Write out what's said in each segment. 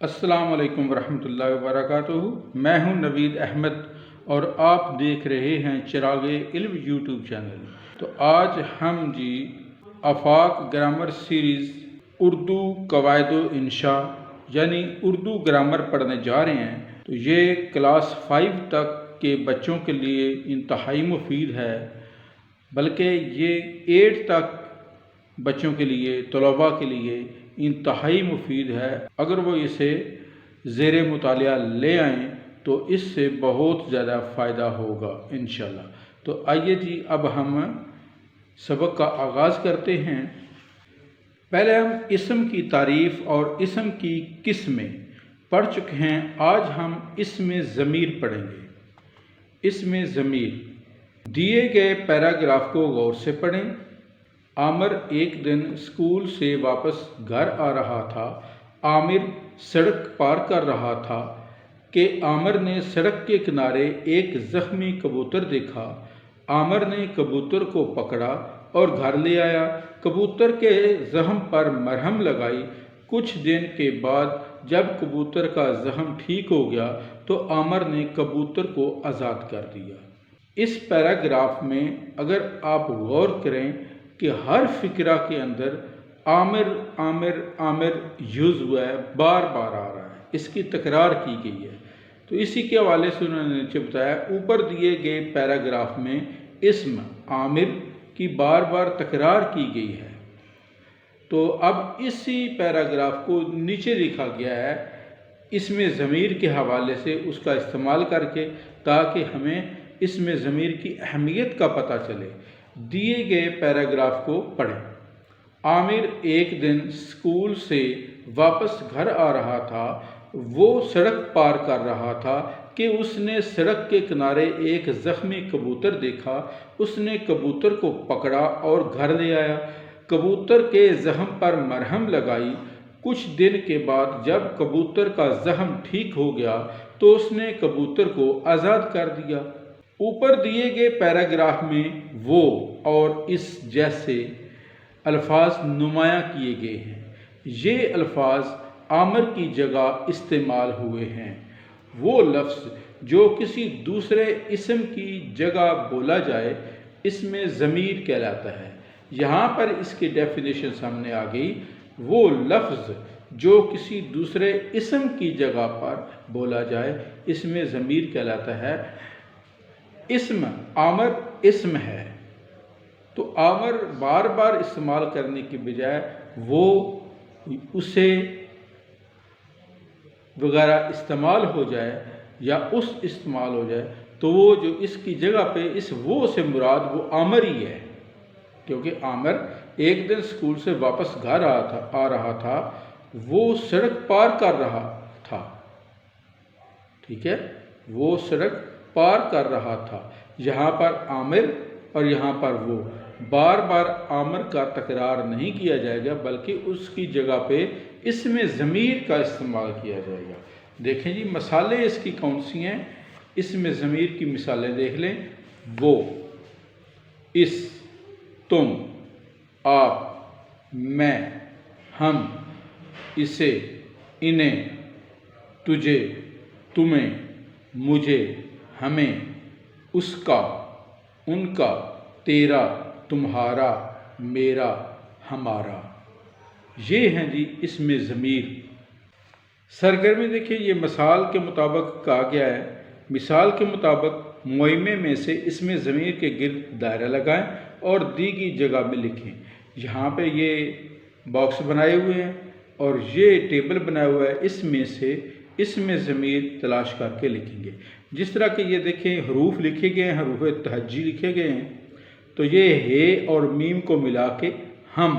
السلام علیکم ورحمۃ اللہ وبرکاتہ۔ میں ہوں نوید احمد اور آپ دیکھ رہے ہیں چراغ علم یوٹیوب چینل۔ تو آج ہم آفاق گرامر سیریز اردو قواعد و انشاء یعنی اردو گرامر پڑھنے جا رہے ہیں۔ تو یہ کلاس 5 تک کے بچوں کے لیے انتہائی مفید ہے، بلکہ یہ 8 تک بچوں کے لیے، طلباء کے لیے انتہائی مفید ہے۔ اگر وہ اسے زیر مطالعہ لے آئیں تو اس سے بہت زیادہ فائدہ ہوگا انشاءاللہ۔ تو آئیے اب ہم سبق کا آغاز کرتے ہیں۔ پہلے ہم اسم کی تعریف اور اسم کی قسمیں پڑھ چکے ہیں۔ آج ہم اسم ضمیر پڑھیں گے۔ اسم ضمیر دیے گئے پیراگراف کو غور سے پڑھیں۔ عامر ایک دن اسکول سے واپس گھر آ رہا تھا۔ عامر سڑک پار کر رہا تھا کہ عامر نے سڑک کے کنارے ایک زخمی کبوتر دیکھا۔ عامر نے کبوتر کو پکڑا اور گھر لے آیا۔ کبوتر کے زخم پر مرہم لگائی۔ کچھ دن کے بعد جب کبوتر کا زخم ٹھیک ہو گیا تو عامر نے کبوتر کو آزاد کر دیا۔ اس پیراگراف میں اگر آپ غور کریں کہ ہر فقرہ کے اندر عامر عامر عامر یوز ہوا ہے، بار بار آ رہا ہے، اس کی تکرار کی گئی ہے۔ تو اسی کے حوالے سے انہوں نے نیچے بتایا، اوپر دیے گئے پیراگراف میں اسم عامر کی بار بار تکرار کی گئی ہے۔ تو اب اسی پیراگراف کو نیچے لکھا گیا ہے اسم ضمیر کے حوالے سے، اس کا استعمال کر کے، تاکہ ہمیں اسم ضمیر کی اہمیت کا پتہ چلے۔ دیے گئے پیراگراف کو پڑھیں۔ عامر ایک دن اسکول سے واپس گھر آ رہا تھا۔ وہ سڑک پار کر رہا تھا کہ اس نے سڑک کے کنارے ایک زخمی کبوتر دیکھا۔ اس نے کبوتر کو پکڑا اور گھر لے آیا۔ کبوتر کے زخم پر مرہم لگائی۔ کچھ دن کے بعد جب کبوتر کا زخم ٹھیک ہو گیا تو اس نے کبوتر کو آزاد کر دیا۔ اوپر دیے گئے پیراگراف میں وہ اور اس جیسے الفاظ نمایاں کیے گئے ہیں۔ یہ الفاظ عامر کی جگہ استعمال ہوئے ہیں۔ وہ لفظ جو کسی دوسرے اسم کی جگہ بولا جائے اسم ضمیر کہلاتا ہے۔ یہاں پر اس کی ڈیفینیشن سامنے آ گئی۔ وہ لفظ جو کسی دوسرے اسم کی جگہ پر بولا جائے اسم ضمیر کہلاتا ہے۔ اسم عامر اسم ہے، تو عامر بار بار استعمال کرنے کی بجائے وہ اسے وغیرہ استعمال ہو جائے یا اس استعمال ہو جائے تو وہ جو اس کی جگہ پہ اس وہ سے مراد وہ عامر ہی ہے، کیونکہ عامر ایک دن اسکول سے واپس گھر آ رہا تھا۔ وہ سڑک پار کر رہا تھا، ٹھیک ہے، وہ سڑک پار کر رہا تھا۔ یہاں پر عامر اور یہاں پر وہ، بار بار عامر کا تکرار نہیں کیا جائے گا بلکہ اس کی جگہ پہ اسم ضمیر کا استعمال کیا جائے گا۔ دیکھیں مثالیں اس کی کون سی ہیں۔ اسم ضمیر کی مثالیں دیکھ لیں۔ وہ، اس، تم، آپ، میں، ہم، اسے، انہیں، تجھے، تمہیں، مجھے، ہمیں، اس کا، ان کا، تیرا، تمہارا، میرا، ہمارا۔ یہ ہیں اسم ضمیر۔ سرگرمی دیکھیں، یہ مثال کے مطابق کہا گیا ہے۔ مثال کے مطابق معمے میں سے اسم ضمیر کے گرد دائرہ لگائیں اور دی گئی جگہ میں لکھیں۔ یہاں پہ یہ باکس بنائے ہوئے ہیں اور یہ ٹیبل بنایا ہوا ہے، اس میں سے اسم ضمیر تلاش کر کے لکھیں گے۔ جس طرح کہ یہ دیکھیں حروف لکھے گئے ہیں، حروف تہجی لکھے گئے ہیں، تو یہ ہے اور میم کو ملا کے ہم،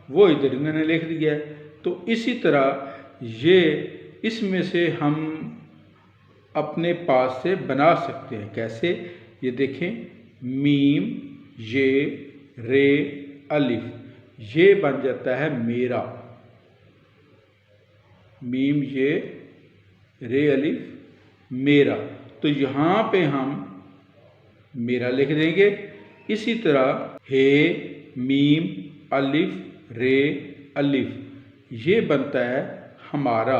وہ ادھر انہوں نے لکھ دیا ہے۔ تو اسی طرح یہ اس میں سے ہم اپنے پاس سے بنا سکتے ہیں۔ کیسے؟ یہ دیکھیں، میم، یہ، رے، الف، یہ بن جاتا ہے میرا۔ میم، یہ، رے، الف، میرا۔ تو یہاں پہ ہم میرا لکھ دیں گے۔ اسی طرح ہے، میم، الف، رے، الف، یہ بنتا ہے ہمارا۔